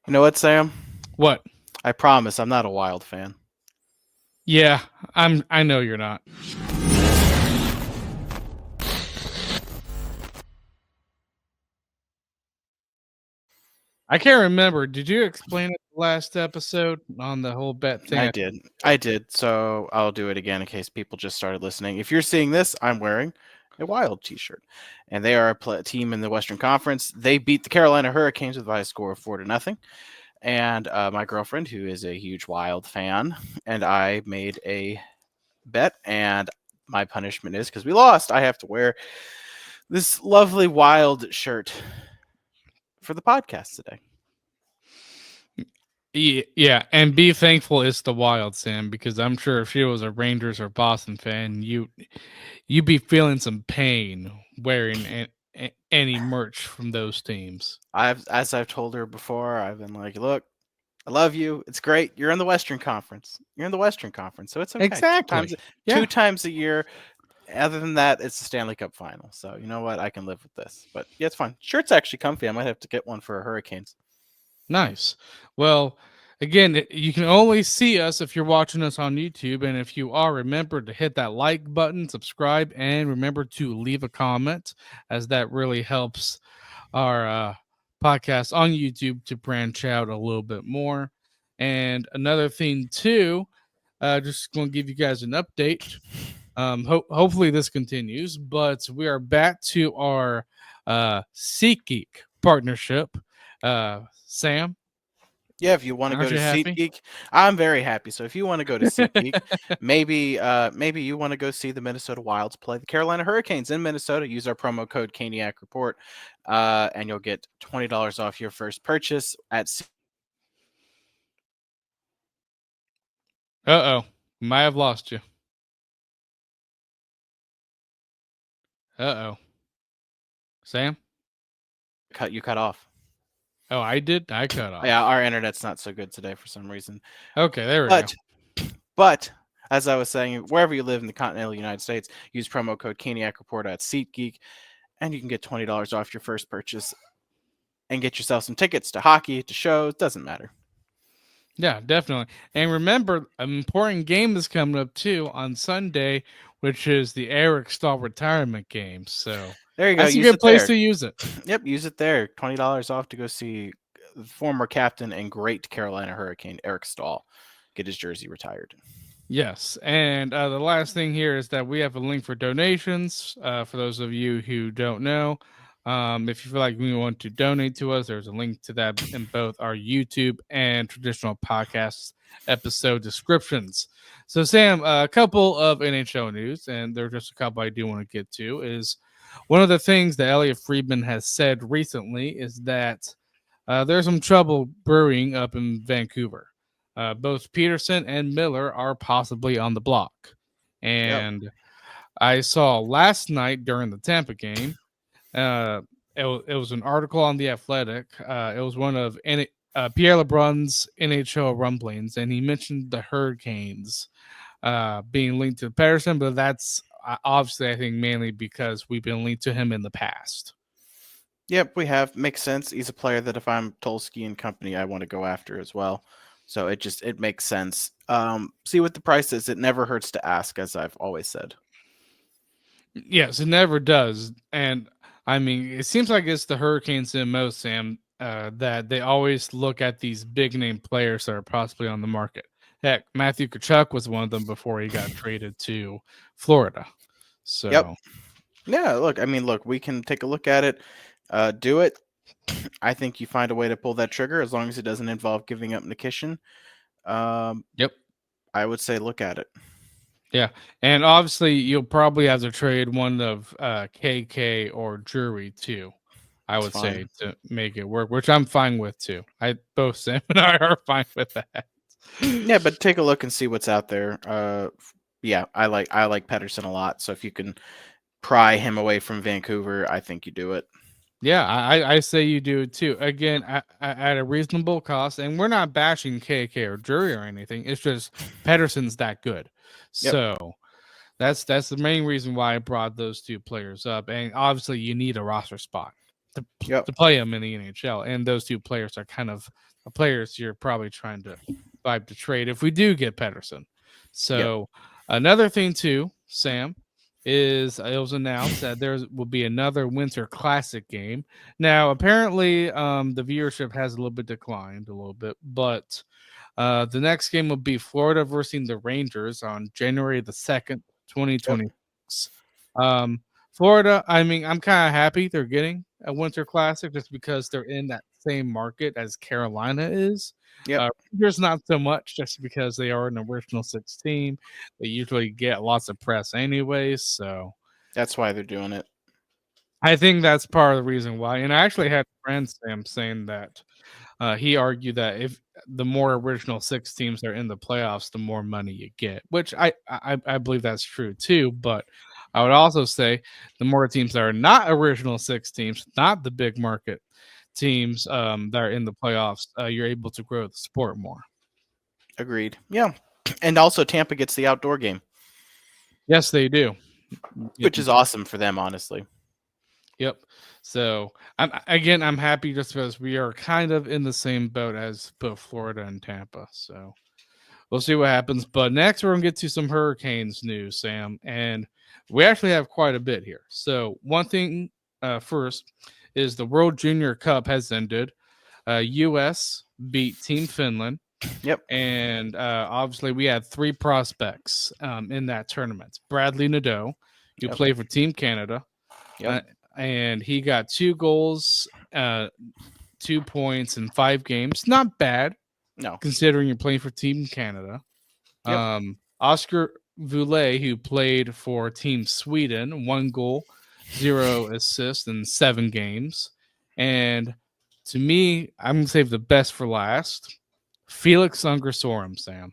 You know what, Sam? What? I promise I'm not a Wild fan. Yeah, I know you're not. I can't remember. Did you explain it last episode on the whole bet thing? I did. I did. So I'll do it again in case people just started listening. If you're seeing this, I'm wearing a Wild t-shirt. And they are a team in the Western Conference. They beat the Carolina Hurricanes with a high score of 4-0. And my girlfriend, who is a huge Wild fan, and I made a bet. And my punishment is because we lost, I have to wear this lovely Wild shirt for the podcast today. Yeah, and be thankful it's the Wild, Sam, because I'm sure if she was a Rangers or Boston fan, you'd be feeling some pain wearing any merch from those teams. As I've told her before, I've been like, look, I love you. It's great. You're in the Western Conference. You're in the Western Conference, so it's okay. Exactly. Two Yeah. times a year. Other than that, it's the Stanley Cup final. So you know what? I can live with this. But yeah, it's fine. Shirt's actually comfy. I might have to get one for Hurricanes. Nice. Well, again, you can only see us if you're watching us on YouTube. And if you are, remember to hit that like button, subscribe, and remember to leave a comment, as that really helps our podcast on YouTube to branch out a little bit more. And another thing, too, just going to give you guys an update. Hopefully this continues, but we are back to our SeatGeek partnership. Sam, Yeah, if you want to go aren't to you happy? SeatGeek, I'm very happy. So if you want to go to SeatGeek, maybe you want to go see the Minnesota Wilds play the Carolina Hurricanes in Minnesota. Use our promo code Caniac Report, and you'll get $20 off your first purchase at. Uh-oh. Might have lost you. Uh-oh. Sam? You cut off. Oh, I did? I cut off. Yeah, our internet's not so good today for some reason. Okay, there we go. But as I was saying, wherever you live in the continental United States, use promo code Caniac Report at SeatGeek, and you can get $20 off your first purchase and get yourself some tickets to hockey, to shows. Doesn't matter. Yeah, definitely. And remember, an important game is coming up too on Sunday, which is the Eric Staal retirement game. So There you go. that's a Use good it place there. to use it. Yep, use it there. $20 off to go see former captain and great Carolina Hurricane Eric Staal get his jersey retired. Yes, and the last thing here is that we have a link for donations. For those of you who don't know, if you feel like you want to donate to us, there's a link to that in both our YouTube and traditional podcast episode descriptions. So, Sam, a couple of NHL news, and there's just a couple I do want to get to. Is one of the things that Elliot Friedman has said recently is that there's some trouble brewing up in Vancouver. Both Peterson and Miller are possibly on the block. Yep. And I saw last night during the Tampa game, uh, it was an article on The Athletic. It was one of Pierre LeBrun's NHL rumblings, and he mentioned the Hurricanes being linked to Peterson, but that's obviously, I think, mainly because we've been linked to him in the past. Yep, we have. Makes sense. He's a player that if I'm Tulsky and company, I want to go after as well. So it makes sense. See what the price is. It never hurts to ask, as I've always said. Yes, it never does. And I mean, it seems like it's the Hurricanes in most, Sam, that they always look at these big name players that are possibly on the market. Heck, Matthew Tkachuk was one of them before he got traded to Florida. So, Yep. Yeah, look, we can take a look at it. Do it. I think you find a way to pull that trigger as long as it doesn't involve giving up Nikishin. Yep. I would say look at it. Yeah. And obviously, you'll probably have to trade one of KK or Drury too. I would say to make it work, which I'm fine with too. Both Sam and I are fine with that. Yeah, but take a look and see what's out there. Yeah, I like Pedersen a lot. So if you can pry him away from Vancouver, I think you do it. Yeah, I say you do it too. Again, at a reasonable cost, and we're not bashing KK or Drury or anything. It's just Pedersen's that good. Yep. So that's the main reason why I brought those two players up. And obviously, you need a roster spot. Yep. to play him in the NHL. And those two players are kind of the players you're probably trying to vibe to trade if we do get Pedersen. Yep. So another thing too, Sam, is it was announced that there will be another Winter Classic game. Now, apparently, the viewership has a little bit declined a little bit, but the next game will be Florida versus the Rangers on January the 2nd, Yep. 2026. Um, Florida, I mean, I'm kind of happy they're getting a Winter Classic just because they're in that same market as Carolina is. Yep. Rangers, not so much, just because they are an original six team. They usually get lots of press anyways, so That's why they're doing it. I think that's part of the reason why. And I actually had a friend Sam saying that he argued that if the more original six teams are in the playoffs, the more money you get, which I believe that's true too. But I would also say the more teams that are not original six teams, not the big market teams that are in the playoffs, you're able to grow the sport more. Agreed. Yeah. And also Tampa gets the outdoor game, Yes, they do. which is awesome for them, honestly. Yep. So I'm happy just because we are kind of in the same boat as both Florida and Tampa. So we'll see what happens. But next, we're gonna get to some Hurricanes news, Sam, and we actually have quite a bit here. So one thing first is the World Junior Cup has ended. U.S. beat Team Finland. Yep. And obviously, we had three prospects in that tournament. Bradley Nadeau, who Yep. played for Team Canada. Yep. And he got 2 goals, 2 points in 5 games. Not bad, No. considering you're playing for Team Canada. Yep. Oscar Voulet, who played for Team Sweden, 1 goal, 0 assists in 7 games. And to me, I'm going to save the best for last. Felix Ungersorum, Sam.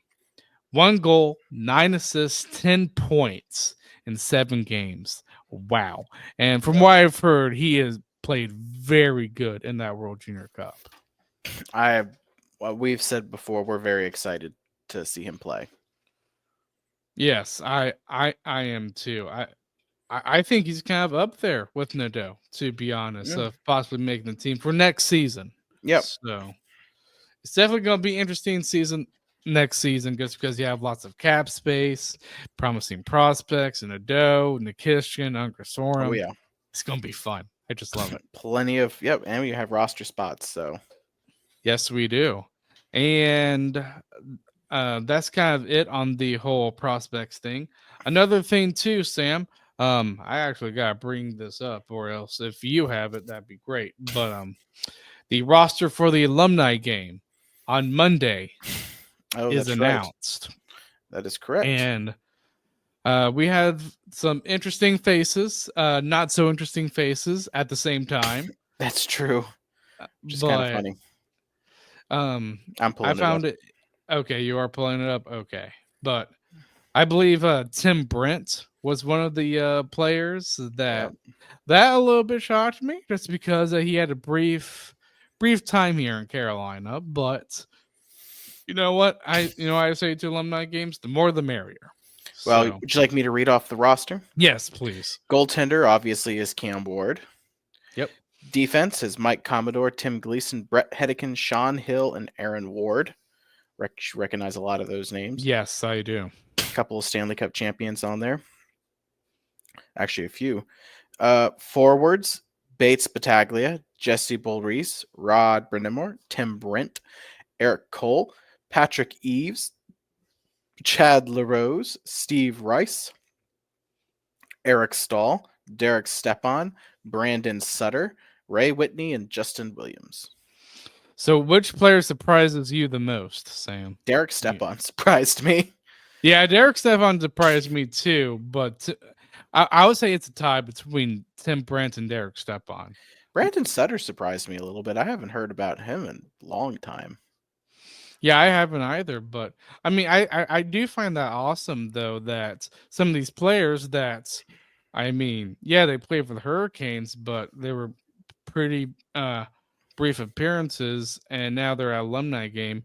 1 goal, 9 assists, 10 points in 7 games. Wow. And from what I've heard, he has played very good in that World Junior Cup. We've said before, we're very excited to see him play. Yes, I am too. I think he's kind of up there with Nadeau, to be honest, of possibly making the team for next season. Yep. So it's definitely going to be interesting season next season just because you have lots of cap space, promising prospects, and Nadeau, Nikishkin, Ungersorum. Oh yeah. It's going to be fun. I just love it. Plenty of and we have roster spots, so Yes, we do. And that's kind of it on the whole prospects thing. Another thing too, Sam, I actually got to bring this up, or else if you have it, that'd be great. But the roster for the alumni game on Monday is announced. Right. That is correct. And we have some interesting faces, not so interesting faces at the same time. That's true. Just kind of funny. I'm pulling I found it. Okay, you are pulling it up. Okay, but I believe Tim Brent was one of the players that a little bit shocked me, just because he had a brief time here in Carolina. But you know what? I say to alumni games, the more the merrier. Well, would you like me to read off the roster? Yes, please. Goaltender obviously is Cam Ward. Yep. Defense is Mike Commodore, Tim Gleason, Brett Hedican, Sean Hill, and Aaron Ward. Recognize a lot of those names. Yes, I do. A couple of Stanley Cup champions on there. Actually, a few. Forwards, Bates Battaglia, Jesse Bullreese, Rod Brindamore, Tim Brent, Eric Cole, Patrick Eves, Chad LaRose, Steve Rice, Eric Staal, Derek Stepan, Brandon Sutter, Ray Whitney, and Justin Williams. So which player surprises you the most, Sam? Derek Stepan surprised me. Yeah, Derek Stepan surprised me too, but I would say it's a tie between Tim Brent and Derek Stepan. Brandon Sutter surprised me a little bit. I haven't heard about him in a long time. Yeah, I haven't either, but I mean, I do find that awesome though, that some of these players that, I mean, yeah, they played for the Hurricanes, but they were pretty brief appearances, and now they're at alumni game.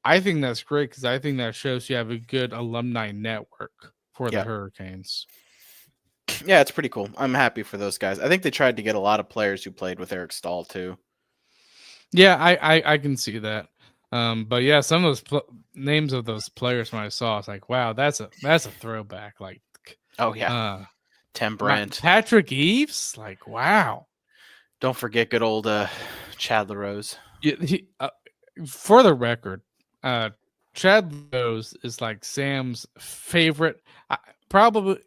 I think that's great because I think that shows you have a good alumni network for the Hurricanes. Yeah, it's pretty cool. I'm happy for those guys. I think they tried to get a lot of players who played with Eric Staal too. Yeah, I can see that. But yeah, some of those names of those players when I saw, it's like, wow, that's a throwback. Like, Oh yeah, uh, Tim Brent. Patrick Eves, like, wow. Don't forget good old Chad LaRose. Yeah, for the record, uh, Chad Rose is like Sam's favorite. Probably,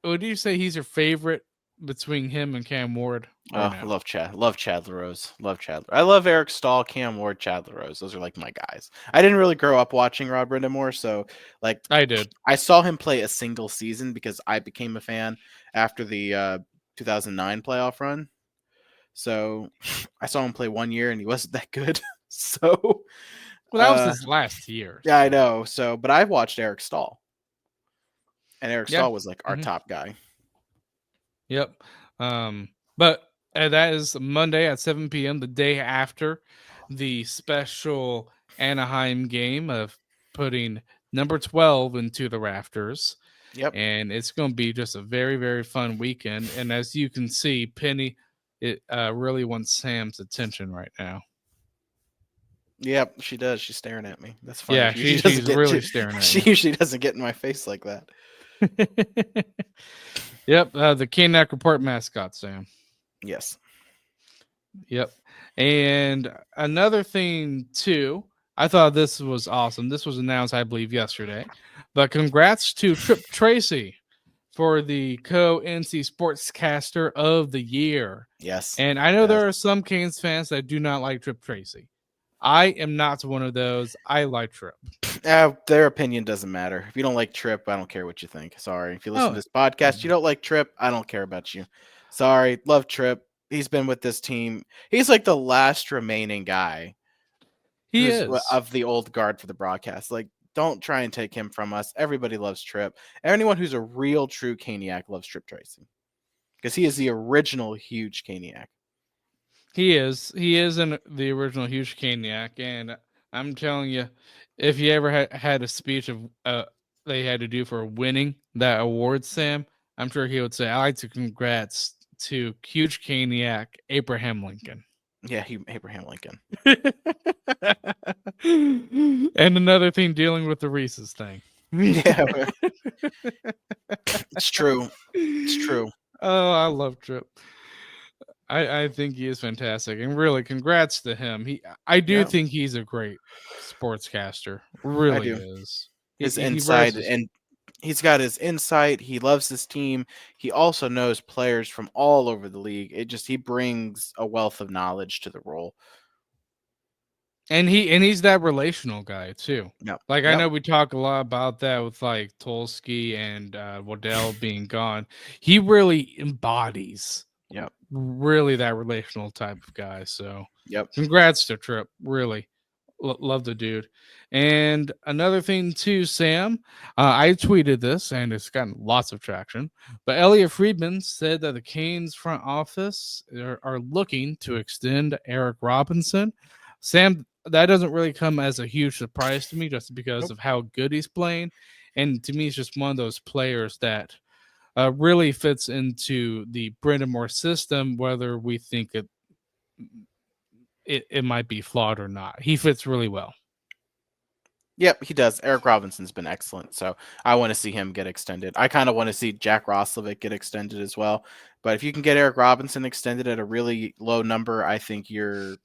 would you say he's your favorite between him and Cam Ward, or I no? love Chad. Love Chad LaRose. Love Chad. I love Eric Stahl, Cam Ward, Chad LaRose. Those are like my guys. I didn't really grow up watching Rod Brindamore, so like I did. I saw him play a single season because I became a fan after the 2009 playoff run. So I saw him play 1 year and he wasn't that good. So Well, that was his last year. yeah, I So. know. So, but I watched Eric Stahl, and Eric Yeah. Stahl was like our top guy. Yep. But that is Monday at 7 p.m., the day after the special Anaheim game of putting number 12 into the rafters. Yep. And it's going to be just a very, very fun weekend. And as you can see, Penny really wants Sam's attention right now. Yep, she does. She's staring at me. That's funny. Yeah, she's really staring at She you. usually doesn't get in my face like that. Yep, the K-Nack Report mascot, Sam. Yes. Yep. And another thing, too, I thought this was awesome. This was announced, I believe, yesterday. But congrats to Trip Tracy for the co-NC Sportscaster of the Year. Yes. And I know there are some Canes fans that do not like Trip Tracy. I am not one of those. I like Trip. Their opinion doesn't matter. If you don't like Trip, I don't care what you think. Sorry. If you listen to this podcast, you don't like Trip, I don't care about you. Sorry. Love Trip. He's been with this team. He's like the last remaining guy. He is. Of the old guard for the broadcast. Like, don't try and take him from us. Everybody loves Trip. Anyone who's a real true Caniac loves Trip Tracy. Because he is the original huge Caniac. He is. He is the original huge Caniac, and I'm telling you, if you ever had a speech of they had to do for winning that award, Sam, I'm sure he would say, "I'd like to congrats to huge Caniac Abraham Lincoln." Yeah, Abraham Lincoln. And another thing dealing with the Reese's thing. Yeah, it's true. It's true. Oh, I love Trip. I think he is fantastic, and really, congrats to him. I do think he's a great sportscaster. Really is. His insight, and he's got his insight. He loves his team. He also knows players from all over the league. He brings a wealth of knowledge to the role. And he's that relational guy too. No, like I know we talk a lot about that with like Tulski and Waddell being gone. He really embodies. Really that relational type of guy. So congrats to Trip. Really love the dude. And another thing too, Sam, I tweeted this and it's gotten lots of traction. But Elliot Friedman said that the Canes front office are looking to extend Eric Robinson. Sam, that doesn't really come as a huge surprise to me just because of how good he's playing. And to me, he's just one of those players that really fits into the Brindamore system, whether we think it might be flawed or not. He fits really well. Yep, he does. Eric Robinson's been excellent, so I want to see him get extended. I kind of want to see Jack Roslovic get extended as well. But if you can get Eric Robinson extended at a really low number, I think you're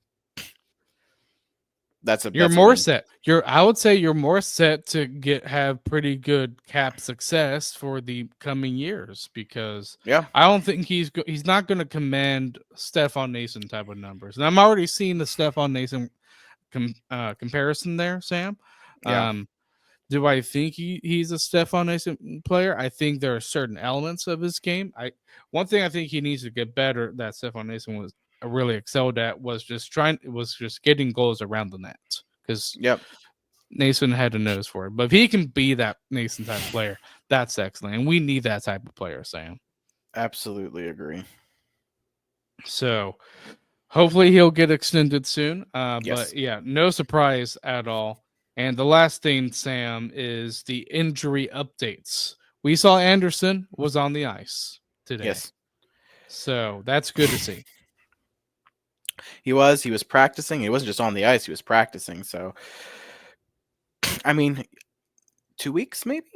more set. I would say you're more set to have pretty good cap success for the coming years because I don't think he's not going to command Stefan Nason type of numbers. And I'm already seeing the Stefan Nason comparison there, Sam. Do I think he's a Stefan Nason player? I think there are certain elements of his game. One thing I think he needs to get better that Stefan Nason was really excelled at was just getting goals around the net because Nason had a nose for it. But if he can be that Nason type player, that's excellent, and we need that type of player, Sam. Absolutely agree. So hopefully he'll get extended soon. But yeah, no surprise at all. And the last thing, Sam, is the injury updates. We saw Anderson was on the ice. today. Yes, So that's good to see. he was. He was practicing. He wasn't just on the ice. He was practicing. So, I mean, 2 weeks maybe,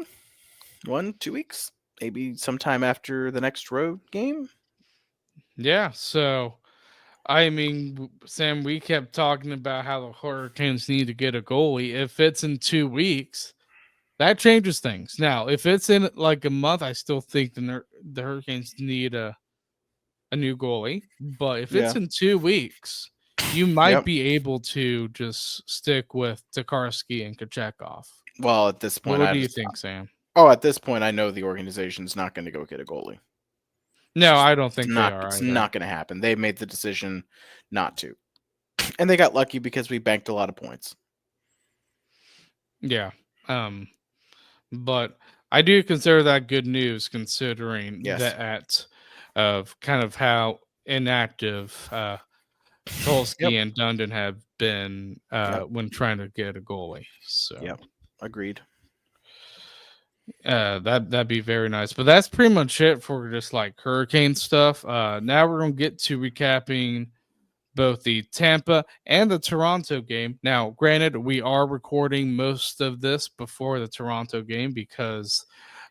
1, 2 weeks, maybe sometime after the next road game. Yeah. So, I mean, Sam, we kept talking about how the Hurricanes need to get a goalie. If it's in 2 weeks, that changes things. Now, if it's in like a month, I still think the Hurricanes need a new goalie. But if it's Yeah. in 2 weeks, you might Yep. be able to just stick with Tokarski and Kachekov. Well, at this point, What I do you just think, Sam? at this point, I know the organization's not going to go get a goalie. It's No, just I don't think they are it's either. not going to happen. They made the decision not to, and they got lucky because we banked a lot of points. Yeah. Um, but I do consider that good news considering Yes. that of kind of how inactive Yep. Tulski and Dundon have been Yep. when trying to get a goalie. So Yep. Agreed. that'd be very nice. But that's pretty much it for just like hurricane stuff. Now we're gonna get to recapping both the Tampa and the Toronto game. Now, granted, we are recording most of this before the Toronto game because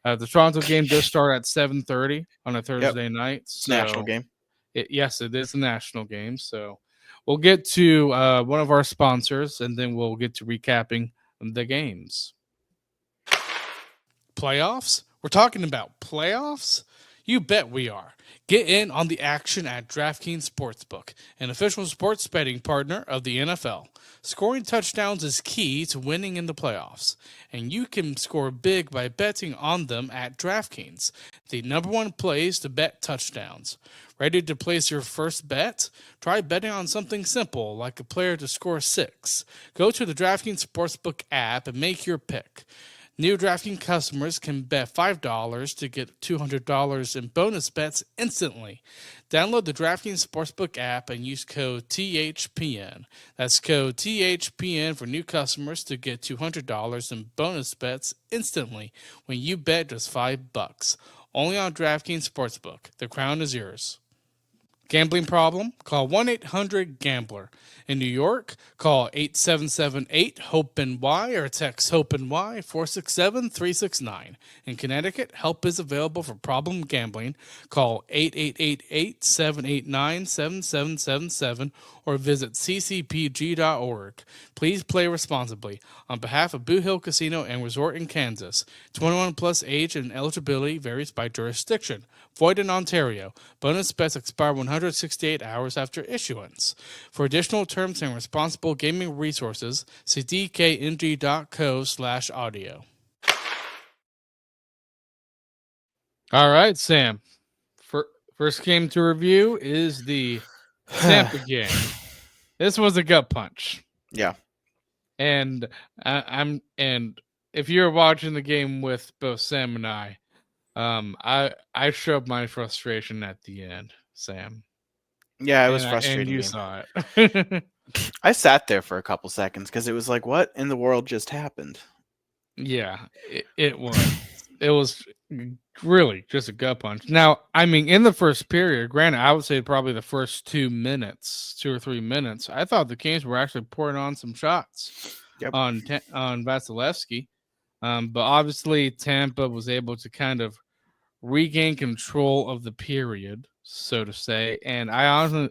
the Toronto game does start at 7:30 on a Yep. Thursday night. National So, game. yes, it is a national game. So, we'll get to one of our sponsors and then we'll get to recapping the games. Playoffs? We're talking about playoffs? You bet we are. Get in on the action at DraftKings Sportsbook, an official sports betting partner of the NFL. Scoring touchdowns is key to winning in the playoffs, and you can score big by betting on them at DraftKings, the number one place to bet touchdowns. Ready to place your first bet? Try betting on something simple like a player to score 6. Go to the DraftKings Sportsbook app and make your pick. New DraftKings customers can bet $5 to get $200 in bonus bets instantly. Download the DraftKings Sportsbook app and use code THPN. That's code THPN for new customers to get $200 in bonus bets instantly when you bet just $5. Only on DraftKings Sportsbook. The crown is yours. Gambling problem? Call 1-800-GAMBLER. In New York, call 877-8-HOPE-NY or text HOPE-NY 467-369. In Connecticut, help is available for problem gambling. Call 888-789-7777 or visit ccpg.org. Please play responsibly. On behalf of Boot Hill Casino and Resort in Kansas, 21 plus age and eligibility varies by jurisdiction. Void in Ontario. Bonus bets expire 168 hours after issuance. For additional terms and responsible gaming resources, see dkng.co/audio. All right, Sam. First game to review is the Tampa game. This was a gut punch. Yeah. And and if you're watching the game with both Sam and I showed my frustration at the end, Sam. Yeah, it was And frustrating you me. saw it. I sat there for a couple seconds because it was like, what in the world just happened? Yeah, it was. It was really just a gut punch. Now, I mean, in the first period, granted, I would say probably the first 2 minutes, 2 or 3 minutes, I thought the Canes were actually pouring on some shots Yep. on Vasilevsky. But obviously, Tampa was able to kind of regain control of the period, so to say. And I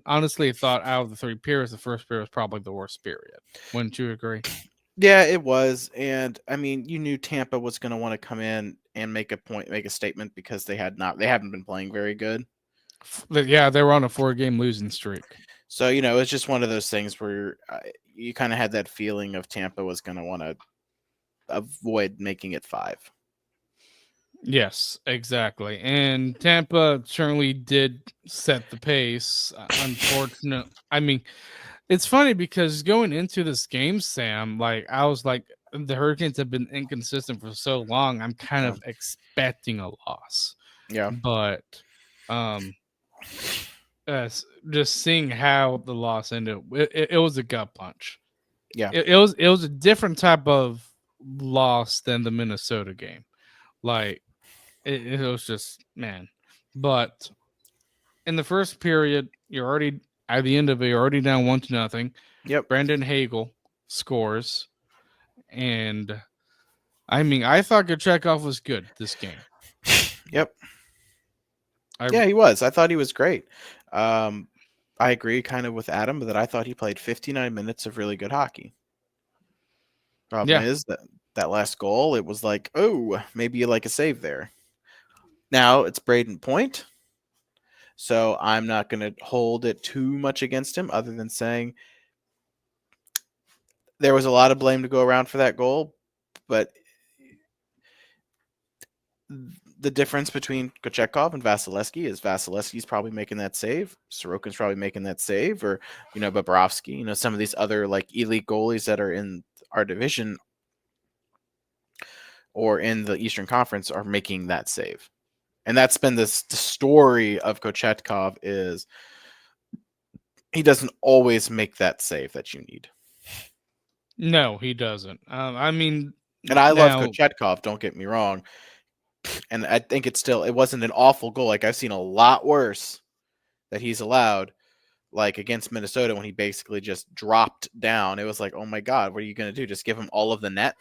honestly thought out of the 3 periods, the first period was probably the worst period. Wouldn't you agree? Yeah, it was. And I mean, you knew Tampa was going to want to come in and make a point, make a statement because they haven't been playing very good. Yeah, they were on a 4-game losing streak. So, it's just one of those things where you kind of had that feeling of Tampa was going to want to avoid making it 5. Yes, exactly. And Tampa certainly did set the pace. Unfortunate. I mean, it's funny because going into this game, Sam, like I was like, the Hurricanes have been inconsistent for so long. I'm kind Yeah. of expecting a loss, Yeah. but just seeing how the loss ended, it was a gut punch. Yeah. It was a different type of loss than the Minnesota game. Like it was just, man. But in the first period, you're already at the end of it, you're already down 1-0. Yep. Brandon Hagel scores. And I mean, I thought Kochetkov was good this game. Yep. I Yeah, he was. I thought he was great. Um, I agree kind of with Adam that I thought he played 59 minutes of really good hockey. Problem Yeah. is that last goal, it was like, oh, maybe you like a save there. Now it's Braden Point, so I'm not going to hold it too much against him, other than saying there was a lot of blame to go around for that goal, but the difference between Kochetkov and Vasilevsky is Vasilevsky's probably making that save, Sorokin's probably making that save, or Bobrovsky, some of these other like elite goalies that are in our division or in the Eastern Conference are making that save. And that's been the story of Kochetkov is he doesn't always make that save that you need. No, he doesn't. I mean, And I love now, Kochetkov, don't get me wrong. And I think it wasn't an awful goal. Like I've seen a lot worse that he's allowed, like against Minnesota when he basically just dropped down. It was like, oh my God, what are you going to do? Just give him all of the net?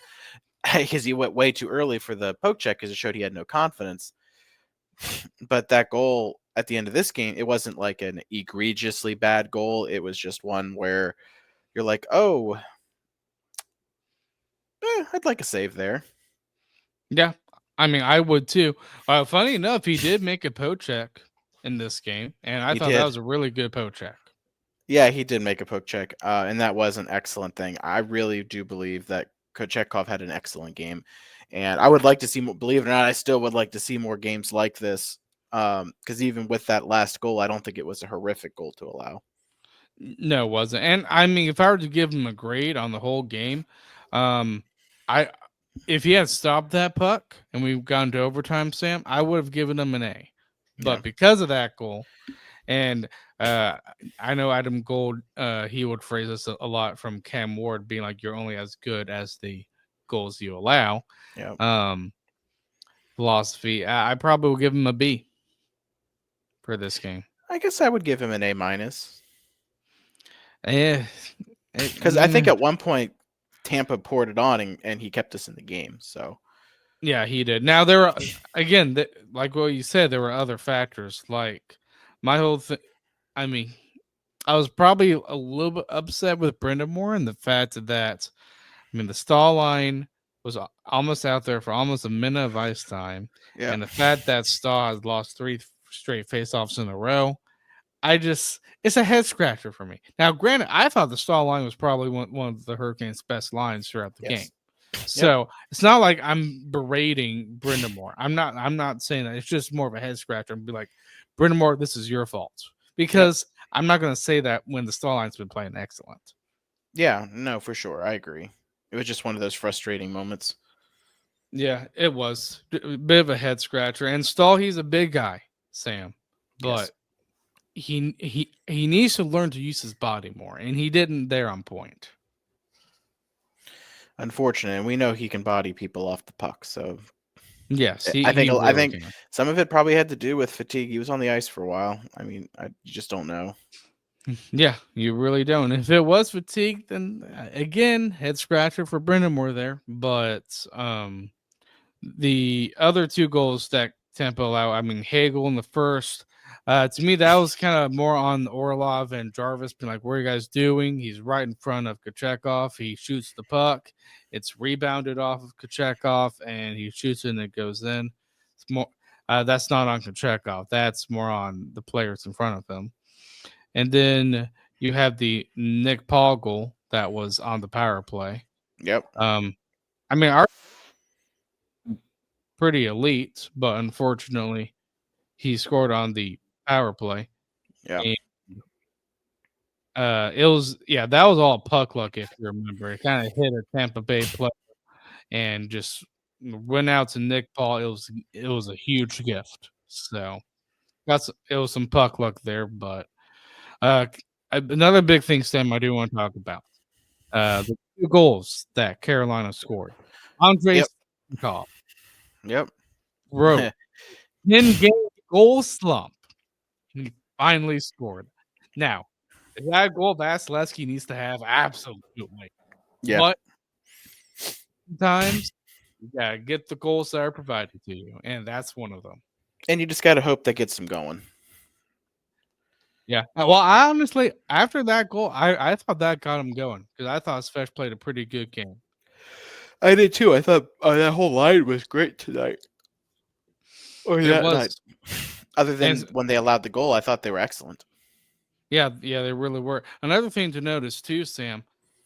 Because he went way too early for the poke check because it showed he had no confidence. But that goal at the end of this game, it wasn't like an egregiously bad goal. It was just one where you're like, oh, I'd like a save there. yeah, I mean, I would too. Funny enough, he did make a poke check in this game, and I He thought that did. was a really good poke check. Yeah, he did make a poke check, and that was an excellent thing. I really do believe that Kochetkov had an excellent game, and I would like to see more. Believe it or not, I still would like to see more games like this. Because even with that last goal, I don't think it was a horrific goal to allow. No, it wasn't. And I mean, if I were to give him a grade on the whole game, I if he had stopped that puck and we've gone to overtime, Sam, I would have given him an A. Yeah, But because of that goal, and uh, I know Adam Gold, he would phrase this a lot from Cam Ward, being like, "You're only as good as the goals you allow." yeah. Um, philosophy. I probably will give him a B for this game. I guess I would give him an A minus Eh, because I think at one point Tampa poured it on and he kept us in the game. So yeah, he did. Now there were again, like what you said, there were other factors. Like my whole thing. I mean, I was probably a little bit upset with Brendan Moore and the fact that I mean the Staal line was almost out there for almost a minute of ice time, yeah, and the fact that Staal has lost 3 straight faceoffs in a row. It's a head scratcher for me. Now, granted, I thought the Staal line was probably one of the Hurricanes' best lines throughout the game. yes, yep, So it's not like I'm berating Brindamore. I'm not saying that. It's just more of a head scratcher and be like, Brindamore, this is your fault. yep, Because I'm not gonna say that when the Staal line's been playing excellent. yeah. No, for sure, I agree. It was just one of those frustrating moments. Yeah, it was a bit of a head scratcher. And Staal, he's a big guy, Sam. Yes, But he needs to learn to use his body more, and he didn't there on point. unfortunate. And we know he can body people off the puck. So Yes, I think I really think can. some of it probably had to do with fatigue. He was on the ice for a while. I mean, you just don't know. Yeah, you really don't. If it was fatigue, then again, head scratcher for Brendan Moore there. But the other 2 goals that Tampa allowed, I mean, Hagel in the first, to me, that was kind of more on Orlov and Jarvis being like, what are you guys doing? He's right in front of Kochetkov. He shoots the puck. It's rebounded off of Kochetkov, and he shoots it and it goes in. It's more. That's not on Kochetkov. That's more on the players in front of him. And then you have the Nick Paul goal that was on the power play. Yep. I mean, our pretty elite, but unfortunately, he scored on the power play. Yeah. And, it was that was all puck luck if you remember. It kind of hit a Tampa Bay player and just went out to Nick Paul. It was a huge gift. So it was some puck luck there, but another big thing, Sam, I do want to talk about. The 2 goals that Carolina scored. Andrei Yep. Stankov Yep. wrote 10 game goal slump. He finally scored. Now, is that a goal Vasilevsky needs to have? Absolutely. Yeah. But sometimes you gotta get the goals that are provided to you, and that's one of them. And you just got to hope that gets them going. Yeah. Well, I honestly, after that goal, I thought that got him going because I thought Svesh played a pretty good game. I did too. I thought that whole line was great tonight. Or It that night. was, Other and than when they allowed the goal, I thought they were excellent. yeah, they really were. Another thing to notice too, Sam.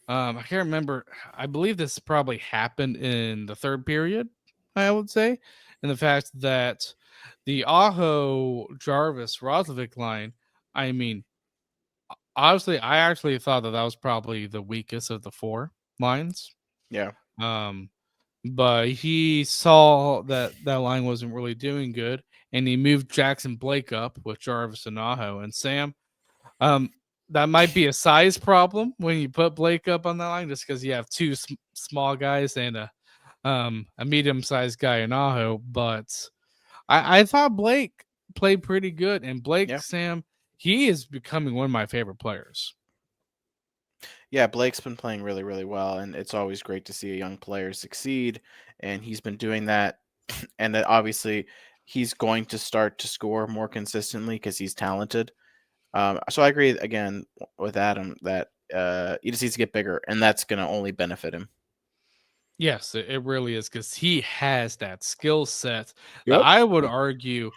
I can't remember. I believe this probably happened in the third period. I would say, and the fact that the Aho Jarvis Roslovic line. I mean, honestly, I actually thought that was probably the weakest of the four lines. Yeah. Um, but he saw that that line wasn't really doing good, and he moved Jackson Blake up with Jarvis and Aho and Sam. Um, that might be a size problem when you put Blake up on that line, just because you have two small guys and a medium sized guy in Aho. But I thought Blake played pretty good, and Blake Yeah. Sam, he is becoming one of my favorite players. Yeah, Blake's been playing really, really well, and it's always great to see a young player succeed. And he's been doing that, and that obviously he's going to start to score more consistently because he's talented. So I agree again with Adam that he just needs to get bigger, and that's going to only benefit him. Yes, it really is because he has that skill set that Yep. I would argue,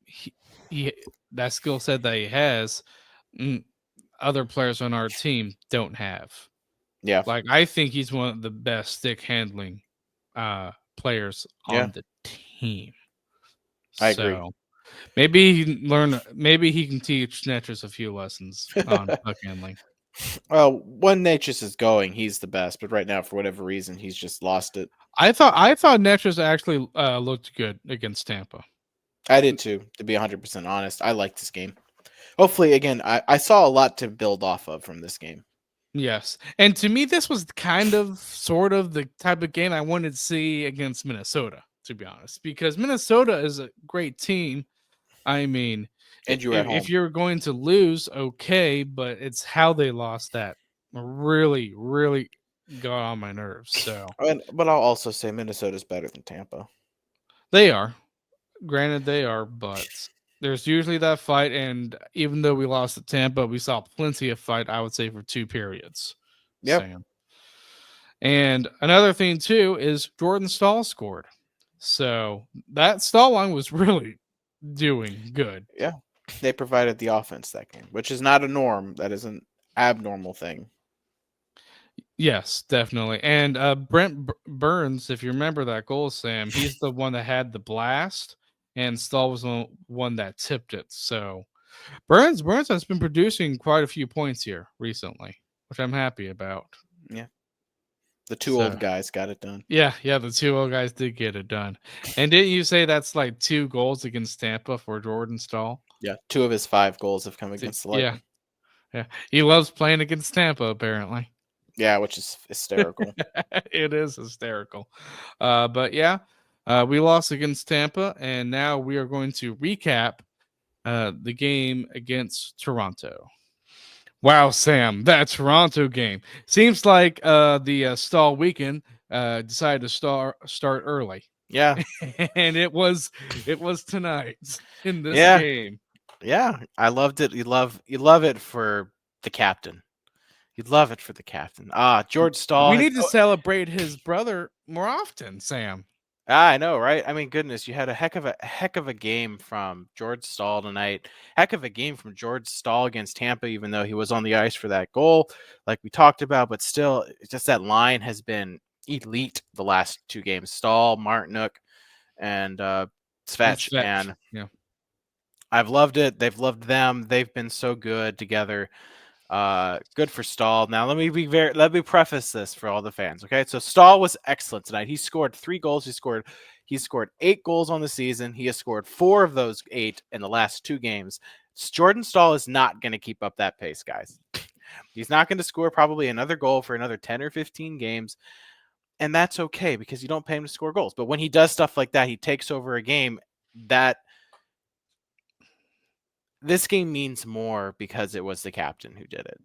he, he that skill set that he has, other players on our team don't have. Yeah. Like I think he's one of the best stick handling players Yeah. on the team. I agree. So maybe he can learn. Maybe he can teach Netris a few lessons on puck handling. Well, when Natchez is going, he's the best, but right now, for whatever reason, he's just lost it. I thought Netris actually looked good against Tampa. I did too, to be 100% honest. I like this game. Hopefully, again, I saw a lot to build off of from this game. Yes. And to me, this was kind of sort of the type of game I wanted to see against Minnesota, to be honest, because Minnesota is a great team. I mean, And you were at if home. you're going to lose, okay, but it's how they lost that really, really got on my nerves. So But I'll also say Minnesota's better than Tampa. they are, granted, they are, but there's usually that fight. And even though we lost to Tampa, we saw plenty of fight, I would say, for two periods. Yep. Sam. And another thing too is Jordan Staal scored. So that Staal line was really doing good. Yeah. They provided the offense that game, which is not a norm. That is an abnormal thing. Yes, definitely. And Brent Burns, if you remember that goal, Sam, he's the one that had the blast, and Staal was the one that tipped it. So Burns has been producing quite a few points here recently, which I'm happy about. Yeah. The two So old guys got it done. yeah, the two old guys did get it done. And didn't you say that's like 2 goals against Tampa for Jordan Staal? Yeah. 2 of his 5 goals have come against the Yeah, Lightning. yeah. He loves playing against Tampa, apparently. Yeah, which is hysterical. It is hysterical. But yeah, we lost against Tampa, and now we are going to recap the game against Toronto. Wow, Sam, that Toronto game seems like the Staal weekend decided to start early. Yeah. And it was tonight in this Yeah. game. Yeah. I loved it. You love it for the captain. You'd love it for the captain. George Stahl. We need to celebrate his brother more often, Sam. I know, right? I mean, goodness, you had a heck of a game from George Stahl tonight. Heck of a game from George Stahl against Tampa, even though he was on the ice for that goal, like we talked about. But still, it's just that line has been elite the last 2 games. Stahl, Martinuk, and Svetch. And Yeah. I've loved it. They've loved them. They've been so good together. Good for Stahl. Now let me preface this for all the fans. Okay, so Stahl was excellent tonight. He scored 3 goals. He scored 8 goals on the season. He has scored 4 of those 8 in the last 2 games. Jordan Stahl is not going to keep up that pace, guys. He's not going to score probably another goal for another 10 or 15 games. And that's okay because you don't pay him to score goals. But when he does stuff like that, he takes over a game that this game means more because it was the captain who did it.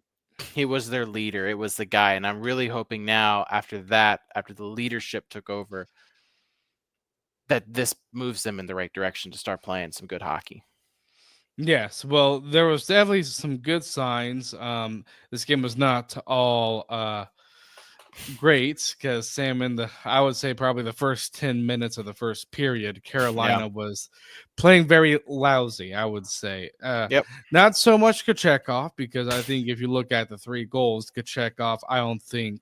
He was their leader. It was the guy. And I'm really hoping now, after that, after the leadership took over, that this moves them in the right direction to start playing some good hockey. Yes, well, there was definitely some good signs. This game was not all great because Sam, in the I would say probably the first 10 minutes of the first period, Yeah. Carolina was playing very lousy. I would say, Yep. not so much Kachekov, because I think if you look at the three goals, Kachekov, I don't think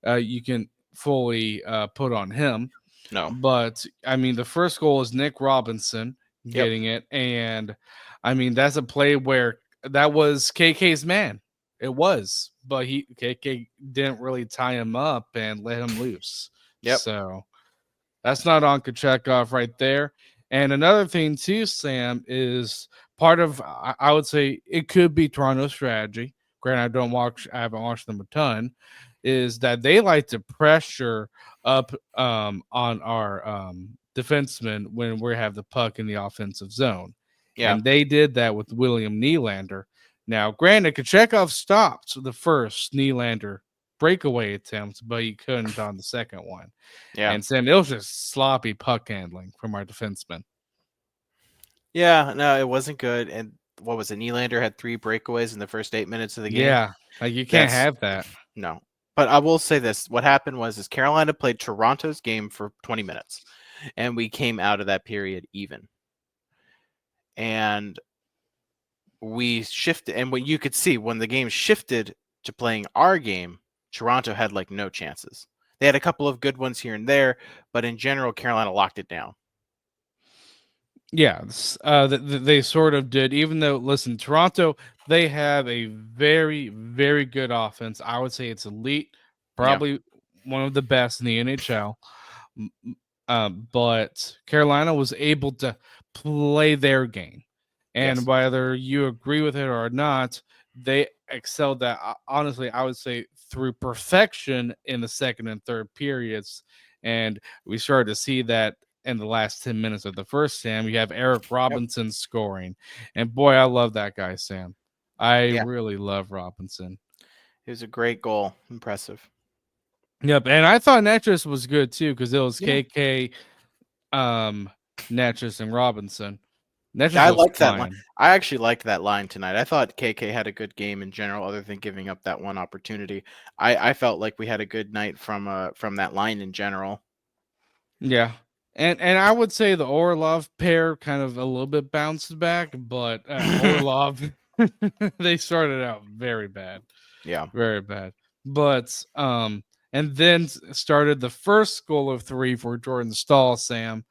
you can fully put on him. No. But I mean, the first goal is Nick Robinson Yep. getting it, and I mean that's a play where that was KK's man. It was, but he KK didn't really tie him up and let him loose. Yep. So that's not on Kachekov right there. And another thing too, Sam, is part of I would say it could be Toronto's strategy. Granted, I haven't watched them a ton. Is that they like to pressure up on our defensemen when we have the puck in the offensive zone, Yeah. and they did that with William Nylander. Now, granted, Kachekov stopped the first Nylander breakaway attempt, but he couldn't on the second one. Yeah. And Sam, it was just sloppy puck handling from our defensemen. Yeah. No, it wasn't good. And what was it? Nylander had 3 breakaways in the first 8 minutes of the game. Yeah, like you can't That's have that. no. But I will say this: what happened was, is Carolina played Toronto's game for 20 minutes, and we came out of that period even. And we shifted, and what you could see when the game shifted to playing our game, Toronto had like no chances. They had a couple of good ones here and there, but in general, Carolina locked it down. Yeah, they sort of did. Even though, listen, Toronto, they have a very, very good offense. I would say it's elite, Yeah. probably one of the best in the NHL. But Carolina was able to play their game, and Yes. whether you agree with it or not, they excelled that. Honestly, I would say through perfection in the second and third periods, and we started to see that in the last 10 minutes of the first. Sam, you have Eric Yep. Robinson scoring, and boy, I love that guy, Sam. I Yeah. really love Robinson. It was a great goal. Impressive. Yep, and I thought Netris was good too because it was Yeah. KK, um, Netris, and Robinson. Netris I was liked that line. flying. I actually liked that line tonight. I thought KK had a good game in general, other than giving up that one opportunity. I felt like we had a good night from that line in general. Yeah. And I would say the Orlov pair kind of a little bit bounced back, but Orlov they started out very bad. Yeah. Very bad. But and then started the first goal of 3 for Jordan Staal, Sam,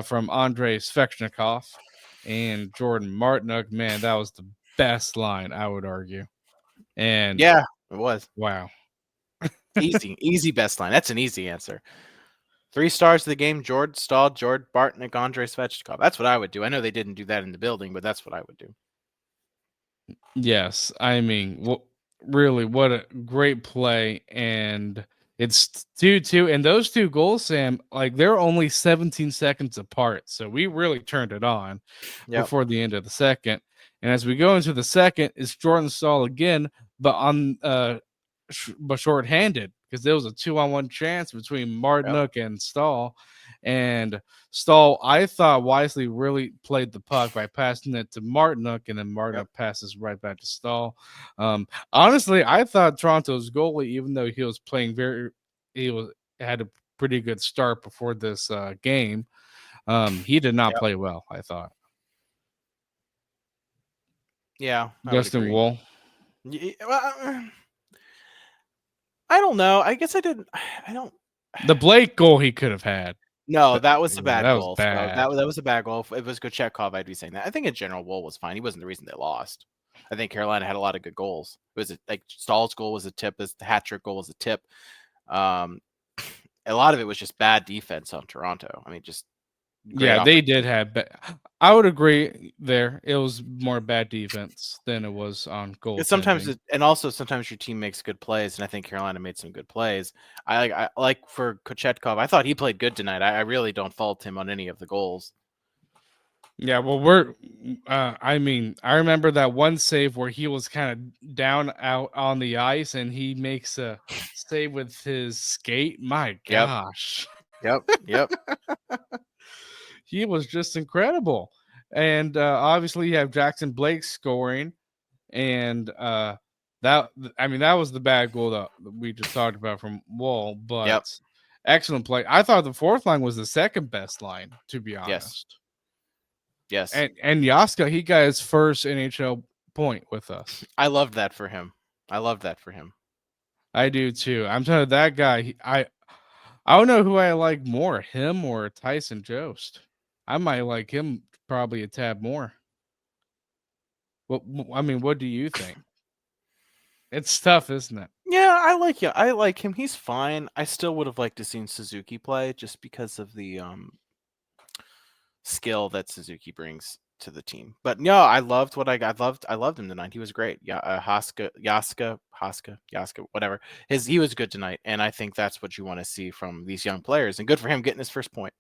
from Andrei Svechnikov and Jordan Martinook. Man, that was the best line, I would argue. And Yeah, it was. wow. Easy best line. That's an easy answer. 3 stars of the game: Jord Stahl, Jord Bartnick, Andrei Svechnikov. That's what I would do. I know they didn't do that in the building, but that's what I would do. Yes, I mean, really, what a great play, and it's 2-2, and those 2 goals, Sam, like, they're only 17 seconds apart, so we really turned it on Yep. before the end of the second, and as we go into the second, it's Jordan Staal again, but but shorthanded, because there was a 2-on-1 chance between Yep. Martinook and Staal, and Staal, I thought wisely really played the puck by passing it to Martinook, and then Yep. Martinook passes right back to Staal. Honestly, I thought Toronto's goalie, even though he was playing he was had a pretty good start before this game. He did not Yep. play well, I thought. Yeah, I would Justin agree. Wool, Well, I don't know. I guess I didn't. I don't. the Blake goal he could have had. No, that was a bad That was goal. So bad. that was a bad goal. If it was Kochetkov, I'd be saying that. I think in general, Wool was fine. He wasn't the reason they lost. I think Carolina had a lot of good goals. It was like Stahl's goal was a tip. The hat trick goal was a tip. Um, a lot of it was just bad defense on Toronto. I mean, just great Yeah, they did opportunity. have. I would agree there. It was more bad defense than it was on Sometimes, goaltending. and also sometimes your team makes good plays, and I think Carolina made some good plays. I like for Kochetkov. I thought he played good tonight. I really don't fault him on any of the goals. Yeah, well, we're. I mean, I remember that one save where he was kind of down out on the ice, and he makes a save with his skate. My Yep. gosh, Yep. Yep. he was just incredible. And obviously, you have Jackson Blake scoring, and that I mean that was the bad goal that we just talked about from Wall, Yep. but excellent play. I thought the fourth line was the second best line, to be Yes. honest. Yes. And Yaska, he got his first NHL point with us. I loved that for him. I loved that for him. I do too. I'm telling you, that guy. I don't know who I like more, him or Tyson Jost. I might like him probably a tad more. What I mean, what do you think? It's tough, isn't it? Yeah, I like you. I like him. He's fine. I still would have liked to seen Suzuki play just because of the skill that Suzuki brings to the team. But no, I loved what I got. I loved him tonight. He was great. Yeah, Yaska, whatever. He was good tonight, and I think that's what you want to see from these young players. And good for him getting his first point.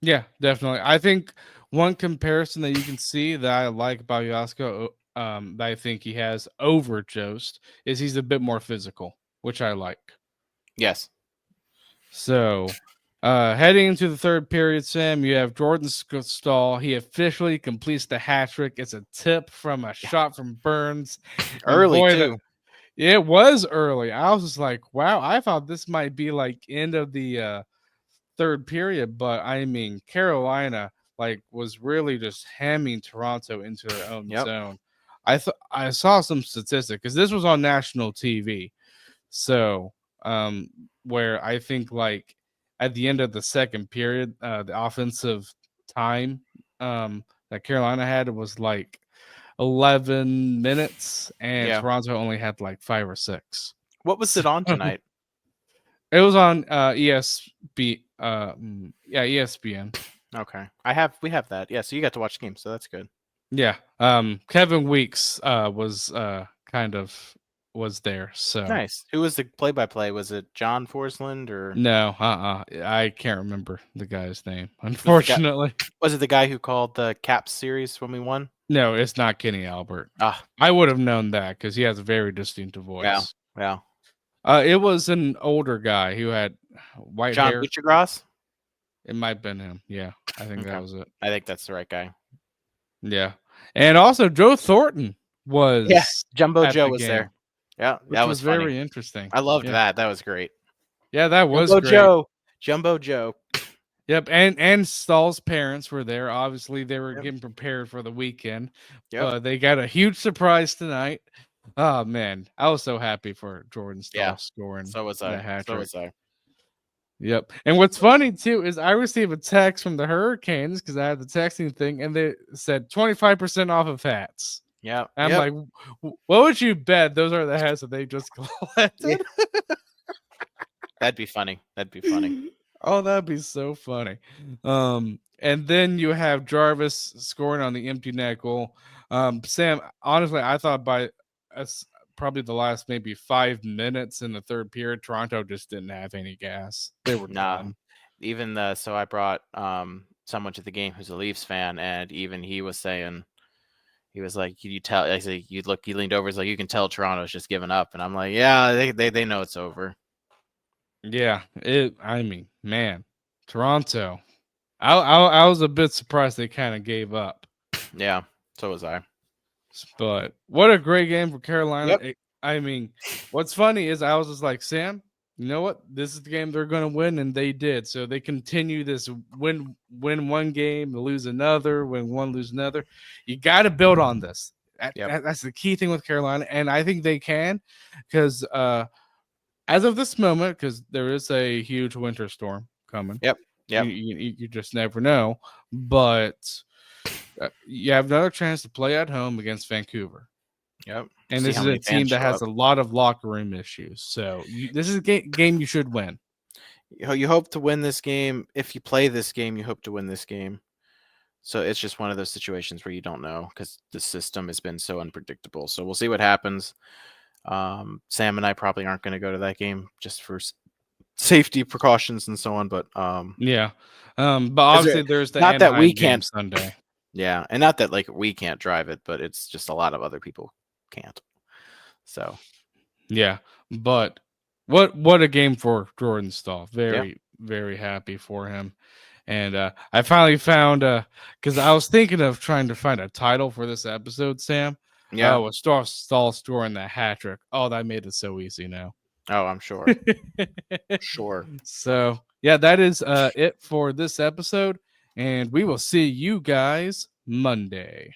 Yeah, definitely. I think one comparison that you can see that I like about Yasko, that I think he has over Jost, is he's a bit more physical, which I like. Yes. So, heading into the third period, Sam, you have Jordan Staal. He officially completes the hat trick. It's a tip from a shot from Burns, and Early boy, that too. it was early. I was just like, wow, I thought this might be like end of the third period, but I mean, Carolina like was really just hamming Toronto into their own Yep. zone. I saw some statistic because this was on national TV. So, where I think like at the end of the second period, the offensive time that Carolina had was like 11 minutes, and Yeah. Toronto only had like 5 or 6. What was it on tonight? It was on ESB, yeah, ESPN. Okay. We have that. Yeah, so you got to watch the game, so that's good. Yeah. Kevin Weeks was kind of was there. So Nice. Who was the play-by-play? Was it John Forsland or no, I can't remember the guy's name, was the guy unfortunately. was it the guy who called the Caps series when we won? No, it's not Kenny Albert. Ah, I would have known that because he has a very distinctive yeah. voice. Yeah. It was an older guy who had white John hair. Buccigross? It might have been him. Yeah, I think that Okay. was it. I think that's the right guy. Yeah, and also Joe Thornton Yeah. was Jumbo at Joe the was game, there. Yeah, which that was was funny. very interesting. I loved Yeah, that. That was great. yeah, that was Jumbo great. Joe. Jumbo Joe. Yep, and Stahl's parents were there. Obviously, they were Yep. getting prepared for the weekend, Yep. but they got a huge surprise tonight. Oh man, I was so happy for Jordan Stahl Yeah. scoring So was that I. hat So trick. was I. Yep. And what's funny too is I received a text from the Hurricanes because I had the texting thing, and they said 25% off of hats. Yeah. And I'm Yep. like, what would you bet those are the hats that they just collected? That'd be funny. That'd be funny. Oh, that'd be so funny. And then you have Jarvis scoring on the empty net goal. Sam, honestly, I thought by probably the last maybe 5 minutes in the third period, Toronto just didn't have any gas. They were Nah. done. Even so I brought someone to the game who's a Leafs fan, and even he was saying he was like, "You tell?" I said, "You look." He leaned over. He's like, "You can tell Toronto's just giving up." And I'm like, "Yeah, they know it's over." Yeah, I mean, man, Toronto. I was a bit surprised they kind of gave up, Yeah, so was I. but what a great game for Carolina. Yep. I mean, what's funny is I was just like, Sam, you know what? This is the game they're going to win, and they did. So they continue this win one game, lose another, win one, lose another. You got to build on this. Yep. That's the key thing with Carolina, and I think they can, because as of this moment, because there is a huge winter storm coming. Yep. Yep. You just never know. But you have another chance to play at home against Vancouver. Yep. And See this how is a many team fans that show has up. a lot of locker room issues. So this is a game you should win. You hope to win this game. If you play this game, you hope to win this game. So it's just one of those situations where you don't know because the system has been so unpredictable. So we'll see what happens. Sam and I probably aren't going to go to that game just for safety precautions and so on. But Yeah. But obviously there's the not that we Anaheim game can't. Sunday. Yeah, and not that like we can't drive it, but it's just a lot of other people can't. So Yeah, but what a game for Jordan Staal. yeah, Very happy for him. And I finally found because I was thinking of trying to find a title for this episode, Sam. yeah. Was Staal scoring that hat trick. Oh, that made it so easy now. Oh, I'm sure. Sure. So yeah, that is it for this episode, and we will see you guys Monday.